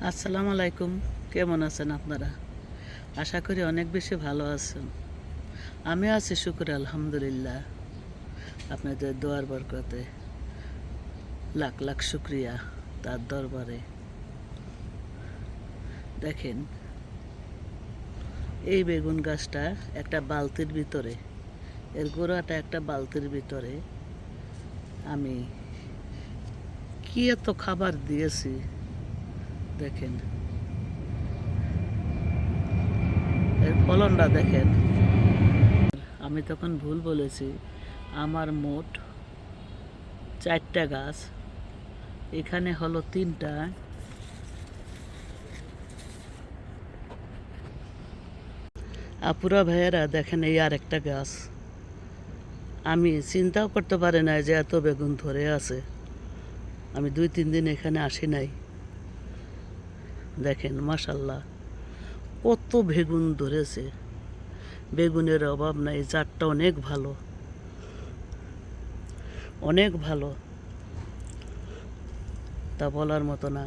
আসসালামু আলাইকুম। কেমন আছেন আপনারা? আশা করি অনেক বেশি ভালো আছেন। আমি আছি শুকর আলহামদুলিল্লাহ। আপনাদের দোয়ার বরকতে লাখ লাখ শুক্রিয়া তার দরবারে। দেখেন, এই বেগুন গাছটা একটা বালতির ভিতরে, এর গোড়াটা একটা বালতির ভিতরে আমি কি এত খাবার দিয়েছি দেখেন। এর ফলনটা দেখেন। আমি তখন ভুল বলেছি। আমার মোট 4টা গাছ, এখানে হলো 3টা। আপুরা ভাইয়েরা দেখেন, এই আর একটা গাছ। আমি চিন্তাও করতে পারি না যে এত বেগুন ধরে আছে। আমি 2-3 দিন এখানে আসি নাই। দেখেন মাশাল্লাহ কত বেগুন ধরেছে। বেগুনের অভাব নাই, জাতটা অনেক ভালো, অনেক ভালো, তা বলার মতো না।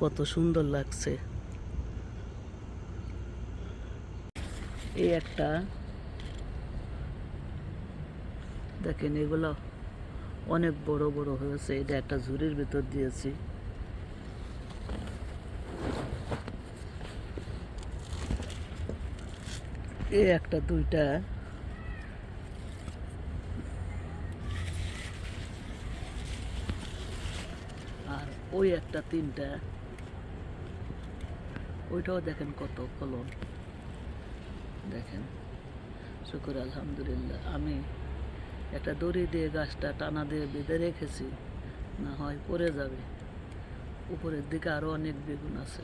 কত সুন্দর লাগছে। এই একটা দেখেন, এগুলো অনেক বড় বড় হয়েছে। এটা একটা ঝুড়ির ভিতর দিয়েছি। এই একটা 2টা, আর ওই একটা 3টা। ওইটাও দেখেন কত ফলন। দেখেন, শুকর আলহামদুলিল্লাহ। আমি একটা দড়ি দিয়ে গাছটা টানা দিয়ে বেঁধে রেখেছি, না হয় পড়ে যাবে। উপরের দিকে আরও অনেক বেগুন আছে,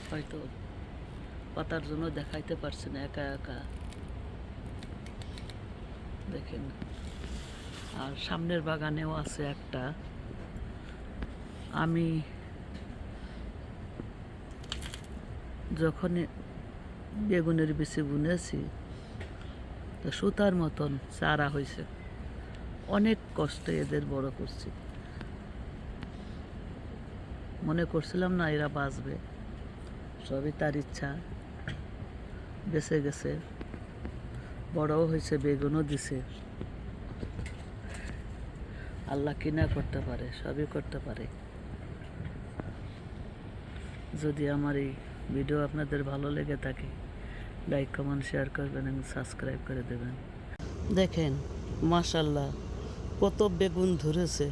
হয়তো পাতার জন্য দেখাইতে পারছি না একা একা। দেখেন, আর সামনের বাগানেও আছে একটা। আমি যখন বেগুনের বিচি বুনেছি, তো সুতার মতন চারা হয়েছে। অনেক কষ্টে এদের বড় করছি। মনে করছিলাম না এরা বাঁচবে, সবই তার ইচ্ছা। বেঁচে গেছে, বড়ও হয়েছে, বেগুনও দিছে। আল্লাহ কিনা করতে পারে, সবই করতে পারে। যদি আমার এই ভিডিও আপনাদের ভালো লেগে থাকে, লাইক কমেন্ট শেয়ার করবেন এবং সাবস্ক্রাইব করে দেবেন। দেখেন মাশাল্লাহ কত বেগুন ধরেছে।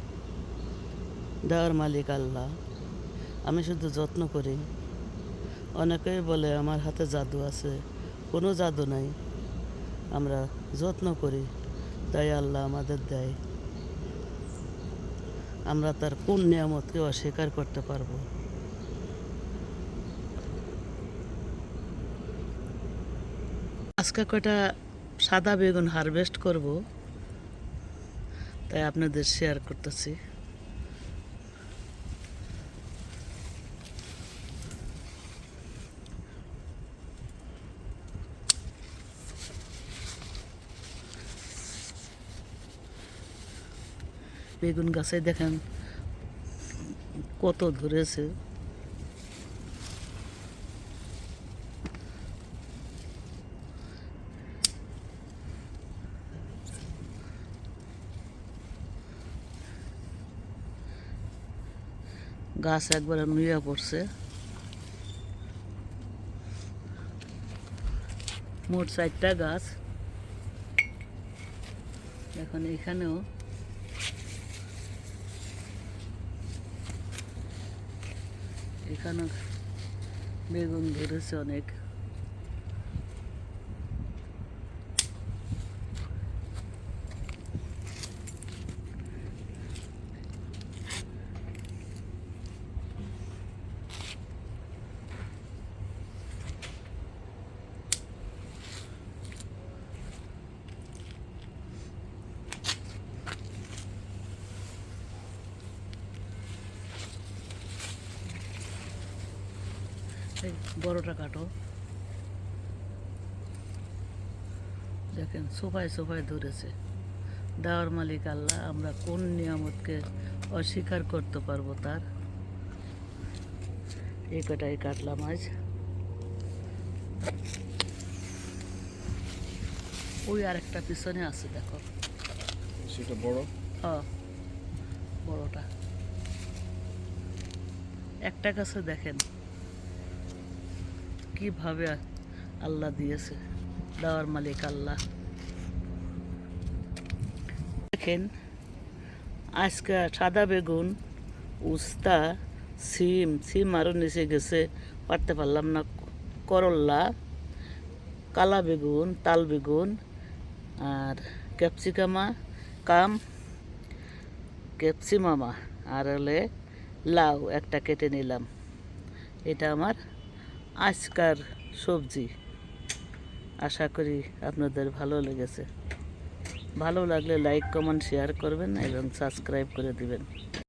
দেওয়ার মালিক আল্লাহ, আমি শুধু যত্ন করি। অনেকেই বলে আমার হাতে জাদু আছে। কোনো জাদু নাই, আমরা যত্ন করি, তাই আল্লাহ আমাদের দেয়। আমরা তার কোন নিয়ামতকে অস্বীকার করতে পারবো? আজকে কয়টা সাদা বেগুন হারভেস্ট করব, তাই আপনাদের শেয়ার করতেছি। বেগুন গাছে দেখেন কত ধরেছে। গাছ একবারে নুয়ে পড়ছে। মোট 4টা গাছ। এখন এখানেও এখানেও বেগুন ধরেছে অনেক। এই বড়টা কাটো। দেখেন সোফায় সোফায় ধরেছে, দেওয়ার মালিক আল্লাহ, আমরা কোন নিয়ামতকে অস্বীকার করতে পারবো তার। এই কটাই কাটলাম আজ। ওই আরেকটা পিছনে আছে দেখো, সেটা বড়। হ্যাঁ বড়টা। একটা গাছে দেখেন কিভাবে আল্লাহ দিয়েছে, দেওয়ার মালিক আল্লাহ। দেখেন আজকে সাদা বেগুন, উস্তা, সিম আরও নিচে গেছে, পারতে পারলাম না, করল্লা, কালা বেগুন, তাল বেগুন, আর ক্যাপসিমামা, আর হলে লাউ একটা কেটে নিলাম। এটা আমার আজকার সবজি। আশা করি আপনাদের ভালো লেগেছে। ভালো লাগলে লাইক কমেন্ট শেয়ার করবেন এবং সাবস্ক্রাইব করে দিবেন।